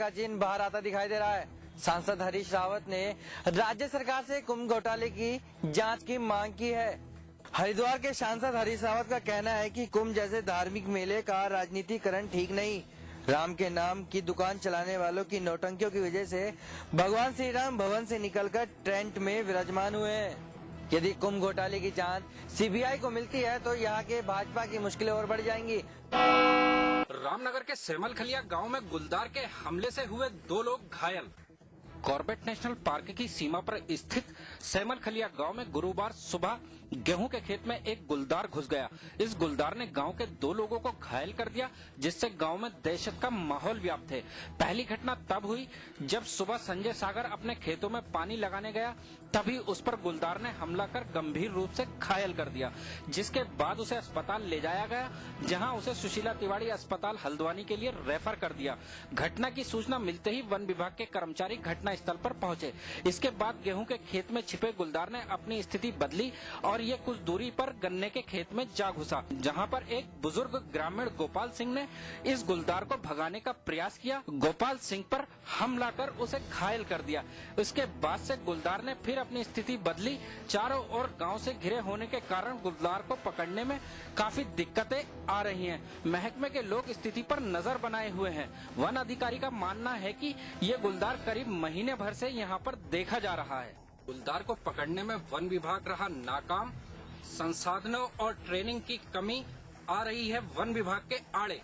का चिन्ह बाहर आता दिखाई दे रहा है। सांसद हरीश रावत ने राज्य सरकार से कुंभ घोटाले की जांच की मांग की है। हरिद्वार के सांसद हरीश रावत का कहना है कि कुंभ जैसे धार्मिक मेले का राजनीतिकरण ठीक नहीं। राम के नाम की दुकान चलाने वालों की नौटंकियों की वजह से भगवान श्री राम भवन से निकलकर टेंट में विराजमान हुए हैं। यदि कुंभ घोटाले की जांच सीबीआई को मिलती है तो यहाँ के भाजपा की मुश्किलें और बढ़ जाएंगी। रामनगर के सेमलखलिया गांव में गुलदार के हमले से हुए 2 लोग घायल। कॉर्बेट नेशनल पार्क की सीमा पर स्थित सेमलखलिया गांव में गुरुवार सुबह गेहूं के खेत में एक गुलदार घुस गया। इस गुलदार ने गांव के 2 लोगों को घायल कर दिया, जिससे गांव में दहशत का माहौल व्याप्त है। पहली घटना तब हुई जब सुबह संजय सागर अपने खेतों में पानी लगाने गया, तभी उस पर गुलदार ने हमला कर गंभीर रूप से घायल कर दिया, जिसके बाद उसे अस्पताल ले जाया गया, जहां उसे सुशीला तिवारी अस्पताल हल्द्वानी के लिए रेफर कर दिया। घटना की सूचना मिलते ही वन विभाग के कर्मचारी घटना स्थल पर पहुंचे। इसके बाद गेहूं के खेत में छिपे गुलदार ने अपनी स्थिति बदली और ये कुछ दूरी पर गन्ने के खेत में जा घुसा, जहां पर एक बुजुर्ग ग्रामीण गोपाल सिंह ने इस गुलदार को भगाने का प्रयास किया। गोपाल सिंह पर हमला कर उसे घायल कर दिया। इसके बाद से गुलदार ने फिर अपनी स्थिति बदली। चारों ओर गांव से घिरे होने के कारण गुलदार को पकड़ने में काफी दिक्कतें आ रही हैं। महकमे के लोग स्थिति पर नजर बनाए हुए हैं। वन अधिकारी का मानना है कि ये गुलदार करीब महीने भर से यहाँ पर देखा जा रहा है। गुलदार को पकड़ने में वन विभाग रहा नाकाम। संसाधनों और ट्रेनिंग की कमी आ रही है वन विभाग के आड़े।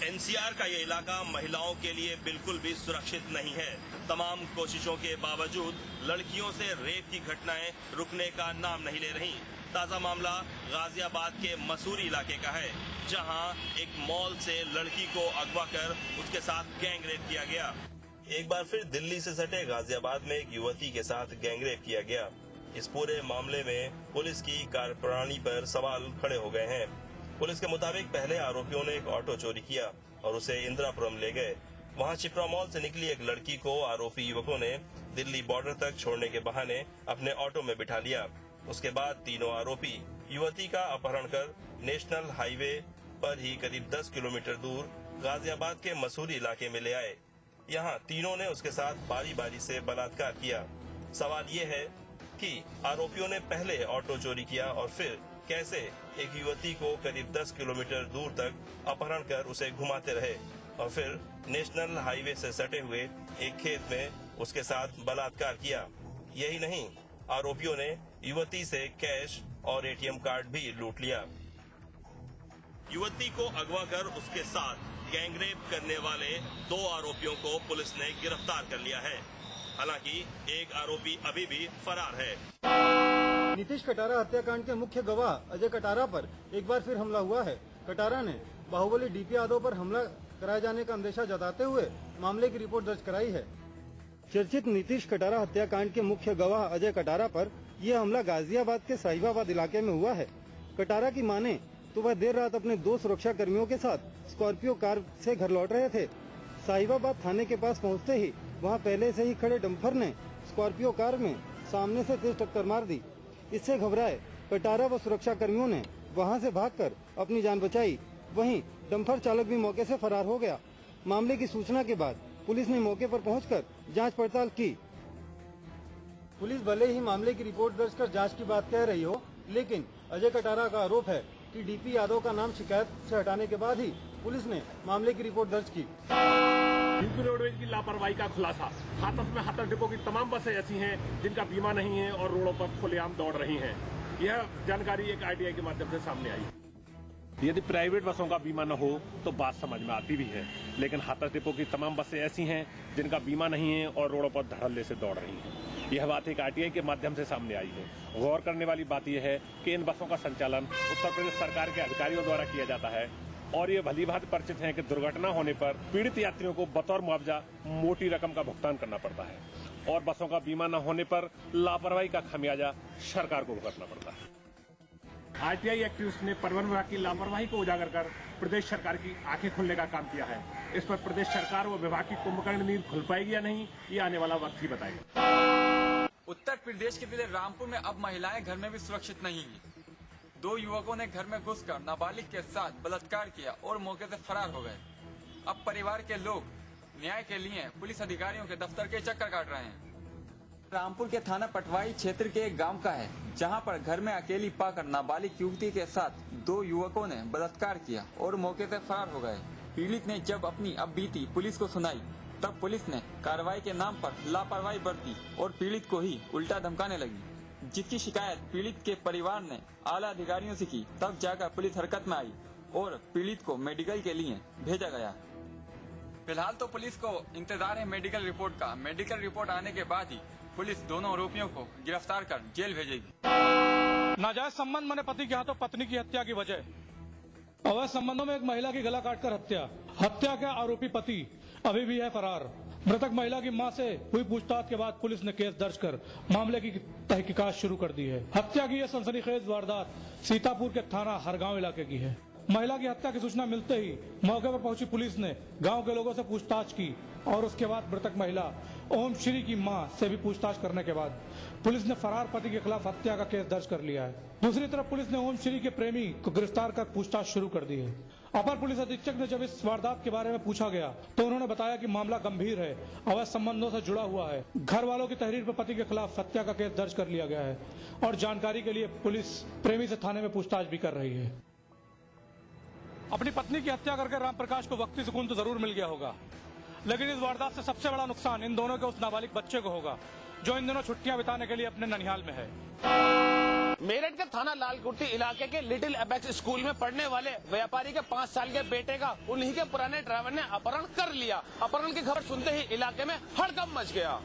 एनसीआर का ये इलाका महिलाओं के लिए बिल्कुल भी सुरक्षित नहीं है। तमाम कोशिशों के बावजूद लड़कियों से रेप की घटनाएं रुकने का नाम नहीं ले रही। ताजा मामला गाजियाबाद के मसूरी इलाके का है, जहां एक मॉल से लड़की को अगवा कर उसके साथ गैंगरेप किया गया। एक बार फिर दिल्ली से सटे गाजियाबाद में एक युवती के साथ गैंगरेप किया गया। इस पूरे मामले में पुलिस की कार्यप्रणाली पर सवाल खड़े हो गए हैं। पुलिस के मुताबिक पहले आरोपियों ने एक ऑटो चोरी किया और उसे इंदिरापुरम ले गए। वहां चिपरा मॉल से निकली एक लड़की को आरोपी युवकों ने दिल्ली बॉर्डर तक छोड़ने के बहाने अपने ऑटो में बिठा लिया। उसके बाद तीनों आरोपी युवती का अपहरण कर नेशनल हाईवे पर ही करीब 10 किलोमीटर दूर गाजियाबाद के मसूरी इलाके में ले आए। यहाँ तीनों ने उसके साथ बारी बारी से बलात्कार किया। सवाल ये है कि आरोपियों ने पहले ऑटो चोरी किया और फिर कैसे एक युवती को करीब 10 किलोमीटर दूर तक अपहरण कर उसे घुमाते रहे और फिर नेशनल हाईवे से सटे हुए एक खेत में उसके साथ बलात्कार किया। यही नहीं, आरोपियों ने युवती से कैश और एटीएम कार्ड भी लूट लिया। युवती को अगवा कर उसके साथ गैंगरेप करने वाले 2 आरोपियों को पुलिस ने गिरफ्तार कर लिया है। हालांकि एक आरोपी अभी भी फरार है। नीतीश कटारा हत्याकांड के मुख्य गवाह अजय कटारा पर एक बार फिर हमला हुआ है। कटारा ने बाहुबली डीपी यादव पर हमला कराए जाने का अंदेशा जताते हुए मामले की रिपोर्ट दर्ज कराई है। चर्चित नीतीश कटारा हत्याकांड के मुख्य गवाह अजय कटारा पर यह हमला गाजियाबाद के साहिबाबाद इलाके में हुआ है। कटारा की माने तो वह देर रात अपने 2 सुरक्षा कर्मियों के साथ स्कॉर्पियो कार से घर लौट रहे थे। साहिबाबाद थाने के पास पहुंचते ही वहां पहले से ही खड़े डंपर ने स्कॉर्पियो कार में सामने से तेज टक्कर मार दी। इससे घबराए कटारा व सुरक्षा कर्मियों ने वहां से भागकर अपनी जान बचाई। वहीं डंपर चालक भी मौके से फरार हो गया। मामले की सूचना के बाद पुलिस ने मौके पर पहुंचकर जांच पड़ताल की। पुलिस भले ही मामले की रिपोर्ट दर्ज कर जांच की बात कह रही हो, लेकिन अजय कटारा का आरोप है कि डीपी यादव का नाम शिकायत से हटाने के बाद ही पुलिस ने मामले की रिपोर्ट दर्ज की। यूपी रोडवेज की लापरवाही का खुलासा। हाथरस में हाथरस डिपो की तमाम बसें ऐसी हैं जिनका बीमा नहीं है और रोडों पर खुलेआम दौड़ रही हैं। यह जानकारी एक आरटीआई के माध्यम से सामने आई। यदि प्राइवेट बसों का बीमा न हो तो बात समझ में आती भी है, लेकिन हाथरस डिपो की तमाम बसें ऐसी हैं जिनका बीमा नहीं है और रोडों पर धड़ल्ले से दौड़ रही हैं। यह बात एक आरटीआई के माध्यम से सामने आई है। गौर करने वाली बात यह है कि इन बसों का संचालन उत्तर प्रदेश सरकार के अधिकारियों द्वारा किया जाता है और ये भलीभांति परिचित है कि दुर्घटना होने पर पीड़ित यात्रियों को बतौर मुआवजा मोटी रकम का भुगतान करना पड़ता है और बसों का बीमा न होने पर लापरवाही का खमियाजा सरकार को भुगतना पड़ता है। आरटीआई एक्टिविस्ट ने परिवहन विभाग की लापरवाही को उजागर कर प्रदेश सरकार की आंखें खोलने का काम किया है। इस पर प्रदेश सरकार व विभाग की कुंभकर्ण नींद खुल पाएगी या नहीं, ये आने वाला वक्त ही बताएगा। उत्तर प्रदेश के जिले रामपुर में अब महिलाएं घर में भी सुरक्षित नहीं हैं। 2 युवकों ने घर में घुसकर नाबालिग के साथ बलात्कार किया और मौके से फरार हो गए। अब परिवार के लोग न्याय के लिए पुलिस अधिकारियों के दफ्तर के चक्कर काट रहे हैं। रामपुर के थाना पटवाई क्षेत्र के एक गांव का है, जहां पर घर में अकेली पाकर नाबालिग युवती के साथ 2 युवकों ने बलात्कार किया और मौके से फरार हो गए। पीड़ित ने जब अपनी बीती पुलिस को सुनाई, तब पुलिस ने कार्रवाई के नाम पर लापरवाही बरती और पीड़ित को ही उल्टा धमकाने लगी, जिसकी शिकायत पीड़ित के परिवार ने आला अधिकारियों से की। तब जाकर पुलिस हरकत में आई और पीड़ित को मेडिकल के लिए भेजा गया। फिलहाल तो पुलिस को इंतजार है मेडिकल रिपोर्ट का। मेडिकल रिपोर्ट आने के बाद ही पुलिस दोनों आरोपियों को गिरफ्तार कर जेल भेजेगी। नाजायज संबंध माने पति के हाथों पत्नी की हत्या की वजह। अवैध संबंधों में एक महिला की गला काटकर हत्या के आरोपी पति अभी भी है फरार। मृतक महिला की मां से हुई पूछताछ के बाद पुलिस ने केस दर्ज कर मामले की तहकीकात शुरू कर दी है। हत्या की यह सनसनीखेज वारदात सीतापुर के थाना हरगांव इलाके की है। महिला की हत्या की सूचना मिलते ही मौके पर पहुंची पुलिस ने गांव के लोगों से पूछताछ की और उसके बाद मृतक महिला ओम श्री की मां से भी पूछताछ करने के बाद पुलिस ने फरार पति के खिलाफ हत्या का केस दर्ज कर लिया है। दूसरी तरफ पुलिस ने ओम श्री के प्रेमी को गिरफ्तार कर पूछताछ शुरू कर दी है। अपर पुलिस अधीक्षक ने जब इस वारदात के बारे में पूछा गया तो उन्होंने बताया कि मामला गंभीर है, अवैध संबंधों से जुड़ा हुआ है। घर वालों की तहरीर पर पति के खिलाफ हत्या का केस दर्ज कर लिया गया है और जानकारी के लिए पुलिस प्रेमी से थाने में पूछताछ भी कर रही है। अपनी पत्नी की हत्या करके राम प्रकाश को वक्ती सुकून तो जरूर मिल गया होगा, लेकिन इस वारदात से सबसे बड़ा नुकसान इन दोनों के उस नाबालिग बच्चे को होगा जो इन दिनों छुट्टियां बिताने के लिए अपने ननिहाल में है। मेरठ के थाना लालकुटी इलाके के लिटिल एपेक्स स्कूल में पढ़ने वाले व्यापारी के 5 साल के बेटे का उन्हीं के पुराने ड्राइवर ने अपहरण कर लिया। अपहरण की खबर सुनते ही इलाके में हड़कंप मच गया।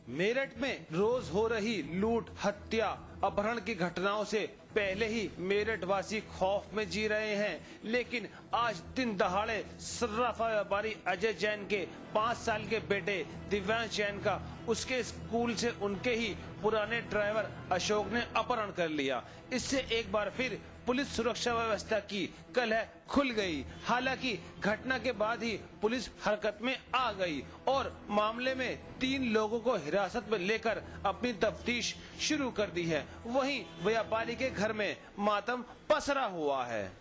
मेरठ में रोज हो रही लूट, हत्या, अपहरण की घटनाओं से पहले ही मेरठ वासी खौफ में जी रहे हैं, लेकिन आज दिन दहाड़े सर्राफा व्यापारी अजय जैन के 5 साल के बेटे दिव्यांश जैन का उसके स्कूल से उनके ही पुराने ड्राइवर अशोक ने अपहरण कर लिया। इससे एक बार फिर पुलिस सुरक्षा व्यवस्था की कलह खुल गई। हालांकि घटना के बाद ही पुलिस हरकत में आ गई और मामले में 3 लोगों को हिरासत में लेकर अपनी तफ्तीश शुरू कर दी है। वहीं व्यापारी के घर में मातम पसरा हुआ है।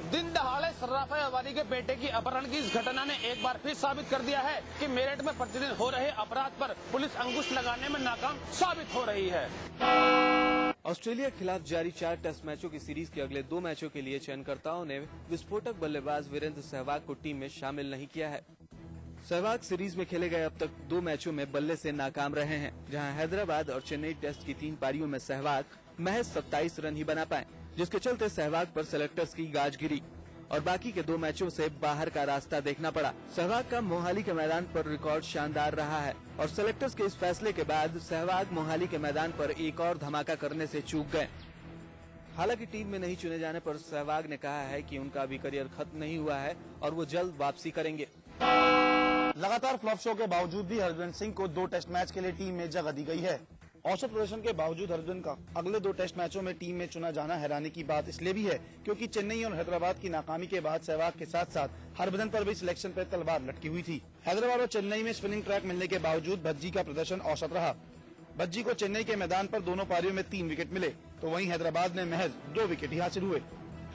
दिन दहाड़े सर्राफा व्यापारी के बेटे की अपहरण की इस घटना ने एक बार फिर साबित कर दिया है कि मेरठ में प्रतिदिन हो रहे अपराध पर पुलिस अंकुश लगाने में नाकाम साबित हो रही है। ऑस्ट्रेलिया के खिलाफ जारी 4 टेस्ट मैचों की सीरीज के अगले 2 मैचों के लिए चयनकर्ताओं ने विस्फोटक बल्लेबाज वीरेंद्र सहवाग को टीम में शामिल नहीं किया है। सहवाग सीरीज में खेले गए अब तक 2 मैचों में बल्ले से नाकाम रहे हैं, जहां हैदराबाद और चेन्नई टेस्ट की 3 पारियों में सहवाग महज 27 रन ही बना पाए, जिसके चलते सहवाग पर सेलेक्टर्स की गाज गिरी और बाकी के 2 मैचों से बाहर का रास्ता देखना पड़ा। सहवाग का मोहाली के मैदान पर रिकॉर्ड शानदार रहा है और सेलेक्टर्स के इस फैसले के बाद सहवाग मोहाली के मैदान पर एक और धमाका करने से चूक गए। हालांकि टीम में नहीं चुने जाने पर सहवाग ने कहा है कि उनका अभी करियर खत्म नहीं हुआ है और वो जल्द वापसी करेंगे। लगातार फ्लॉप शो के बावजूद भी हरभजन सिंह को 2 टेस्ट मैच के लिए टीम में जगह दी गई है। औसत प्रदर्शन के बावजूद हरभजन का अगले 2 टेस्ट मैचों में टीम में चुना जाना हैरानी की बात इसलिए भी है क्योंकि चेन्नई और हैदराबाद की नाकामी के बाद सहवाग के साथ साथ हरभजन पर भी सिलेक्शन पर तलवार लटकी हुई थी। हैदराबाद और चेन्नई में स्पिनिंग ट्रैक मिलने के बावजूद भज्जी का प्रदर्शन औसत रहा। भज्जी को चेन्नई के मैदान पर दोनों पारियों में 3 विकेट मिले, तो वहीं हैदराबाद में महज 2 विकेट ही हासिल हुए।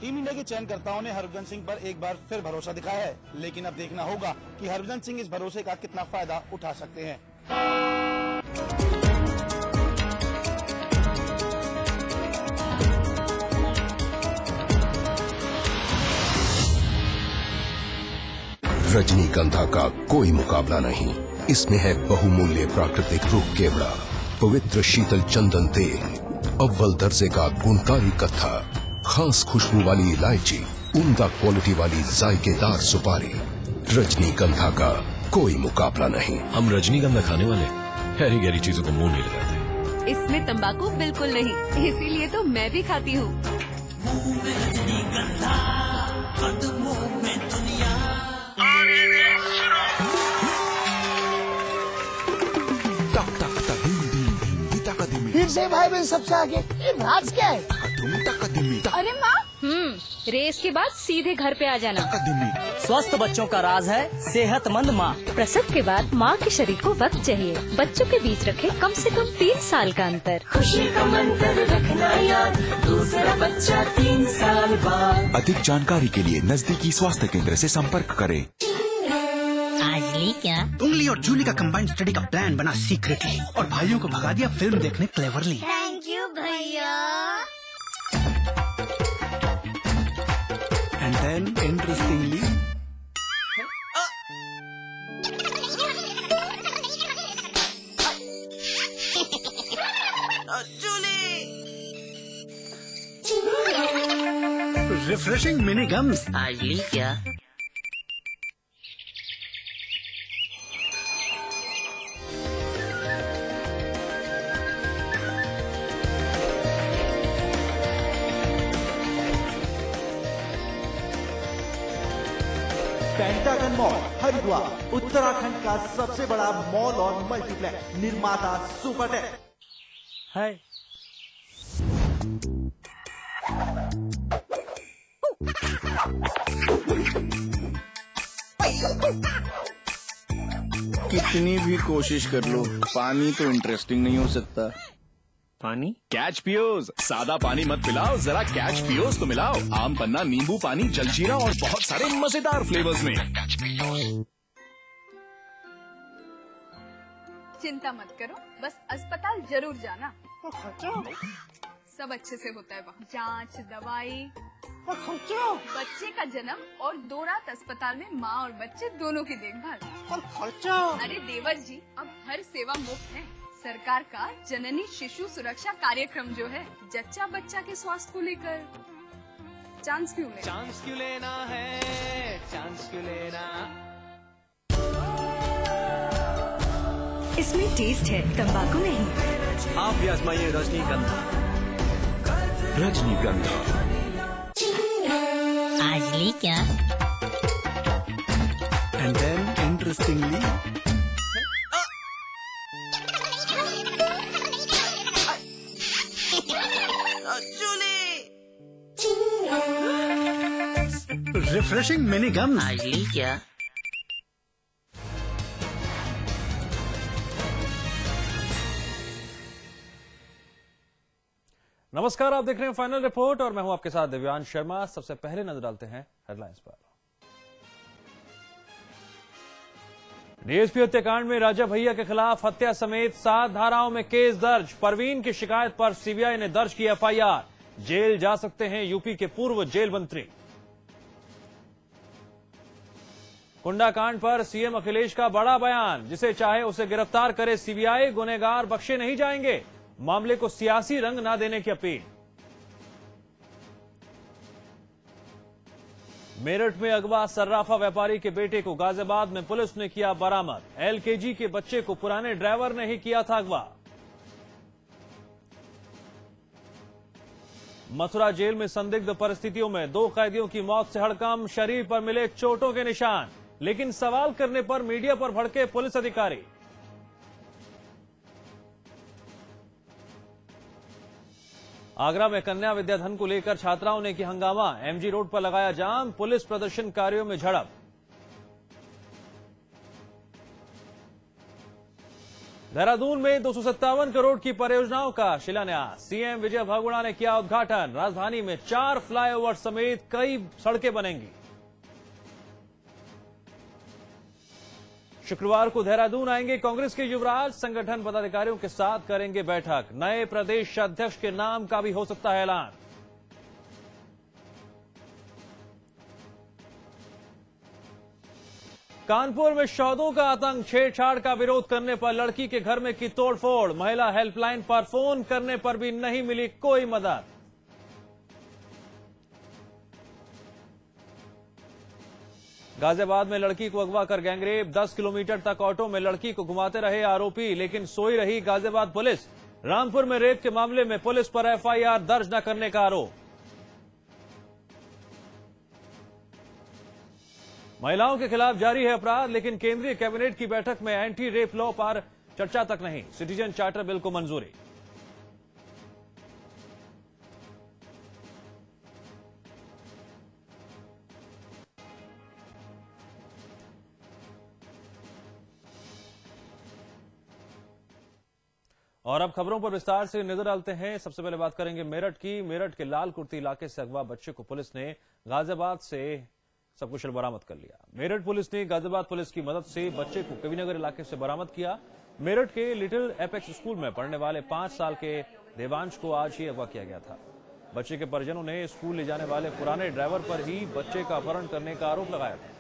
टीम इंडिया के चयनकर्ताओं ने हरभजन सिंह पर एक बार फिर भरोसा दिखाया है, लेकिन अब देखना होगा कि हरभजन सिंह इस भरोसे का कितना फायदा उठा सकते हैं। रजनीगंधा का कोई मुकाबला नहीं। इसमें है बहुमूल्य प्राकृतिक रूप केवड़ा, पवित्र शीतल चंदन तेल, अव्वल दर्जे का गुणकारी कत्था, खास खुशबू वाली इलायची, उम्दा क्वालिटी वाली जायकेदार सुपारी। रजनीगंधा का कोई मुकाबला नहीं। हम रजनीगंधा खाने वाले हैरी गहरी चीजों को मुंह नहीं लगाते। इसमें तंबाकू बिल्कुल नहीं, इसीलिए तो मैं भी खाती हूँ। फिर से भाई बहन सबसे आगे, ये राज क्या है? अरे माँ, रेस के बाद सीधे घर पे आ जाना। स्वस्थ बच्चों का राज है सेहतमंद माँ। प्रसव के बाद माँ के शरीर को वक्त चाहिए। बच्चों के बीच रखे कम से कम 3 साल का अंतर। खुशी का मंत्र रखना याद, दूसरा बच्चा 3 साल बाद। अधिक जानकारी के लिए नजदीकी स्वास्थ्य केंद्र से संपर्क करें। आज लीक क्या? उंगली और जूली का कंबाइंड स्टडी का प्लान बना सीक्रेटली और भाइयों को भगा दिया फिल्म देखने क्लेवरली। थैंक यू भैया। And then interestingly refreshing mini gums. आज ली क्या? पेंटागन मॉल हरिद्वार उत्तराखंड का सबसे बड़ा मॉल और मल्टीप्लेक्स निर्माता सुपरटेक। हाय। कितनी भी कोशिश कर लो, पानी तो इंटरेस्टिंग नहीं हो सकता। पानी? कैच पियोज। सादा पानी मत पिलाओ, जरा कैच पियोज तो मिलाओ। आम पन्ना, नींबू पानी, जलजीरा और बहुत सारे मजेदार फ्लेवर्स में। चिंता मत करो, बस अस्पताल जरूर जाना। सब अच्छे से होता है वहाँ, जांच, दवाई, बच्चे का जन्म और 2 रात अस्पताल में माँ और बच्चे दोनों की देखभाल। अरे देवर जी, अब हर सेवा मुफ्त है। सरकार का जननी शिशु सुरक्षा कार्यक्रम जो है, जच्चा बच्चा के स्वास्थ्य को लेकर चांस क्यों लेना? चांस क्यों लेना है, चांस क्यों लेना? इसमें टेस्ट है, तंबाकू नहीं। आप भी आजमाइए रजनीगंधा। रजनीगंधा। आज ली क्या? And then interestingly refreshing mini gum. आज ली क्या? नमस्कार, आप देख रहे हैं फाइनल रिपोर्ट और मैं हूं आपके साथ दिव्यांश शर्मा। सबसे पहले नजर डालते हैं हेडलाइंस पर। डीएसपी हत्याकांड में राजा भैया के खिलाफ हत्या समेत 7 धाराओं में केस दर्ज। परवीन की शिकायत पर सीबीआई ने दर्ज की एफआईआर। जेल जा सकते हैं यूपी के पूर्व जेल मंत्री। कुंडा कांड पर सीएम अखिलेश का बड़ा बयान, जिसे चाहे उसे गिरफ्तार करे सीबीआई, गुनहगार बख्शे नहीं जाएंगे। मामले को सियासी रंग न देने की अपील। मेरठ में अगवा सर्राफा व्यापारी के बेटे को गाजियाबाद में पुलिस ने किया बरामद। एलकेजी के बच्चे को पुराने ड्राइवर ने ही किया था अगवा। मथुरा जेल में संदिग्ध परिस्थितियों में 2 कैदियों की मौत से हड़कंप। शरीर पर मिले चोटों के निशान, लेकिन सवाल करने पर मीडिया पर भड़के पुलिस अधिकारी। आगरा में कन्या विद्याधन को लेकर छात्राओं ने की हंगामा। एमजी रोड पर लगाया जाम, पुलिस प्रदर्शनकारियों में झड़प। देहरादून में 257 करोड़ की परियोजनाओं का शिलान्यास। सीएम विजय भागुड़ा ने किया उद्घाटन। राजधानी में 4 फ्लाईओवर समेत कई सड़कें बनेंगी। शुक्रवार को देहरादून आएंगे कांग्रेस के युवराज। संगठन पदाधिकारियों के साथ करेंगे बैठक। नए प्रदेश अध्यक्ष के नाम का भी हो सकता है ऐलान। कानपुर में शौदों का आतंक। छेड़छाड़ का विरोध करने पर लड़की के घर में की तोड़फोड़। महिला हेल्पलाइन पर फोन करने पर भी नहीं मिली कोई मदद। गाजियाबाद में लड़की को अगवा कर गैंगरेप। 10 किलोमीटर तक ऑटो में लड़की को घुमाते रहे आरोपी, लेकिन सोई रही गाजियाबाद पुलिस। रामपुर में रेप के मामले में पुलिस पर एफआईआर दर्ज न करने का आरोप। महिलाओं के खिलाफ जारी है अपराध, लेकिन केंद्रीय कैबिनेट की बैठक में एंटी रेप लॉ पर चर्चा तक नहीं। सिटीजन चार्टर बिल को मंजूरी। और अब खबरों पर विस्तार से नजर डालते हैं। सबसे पहले बात करेंगे मेरठ की। मेरठ के लाल कुर्ती इलाके से अगवा बच्चे को पुलिस ने गाजियाबाद से सकुशल बरामद कर लिया। मेरठ पुलिस ने गाजियाबाद पुलिस की मदद से बच्चे को कविनगर इलाके से बरामद किया। मेरठ के लिटिल एपेक्स स्कूल में पढ़ने वाले 5 साल के देवांश को आज ही अगवा किया गया था। बच्चे के परिजनों ने स्कूल ले जाने वाले पुराने ड्राइवर पर ही बच्चे का अपहरण करने का आरोप लगाया था।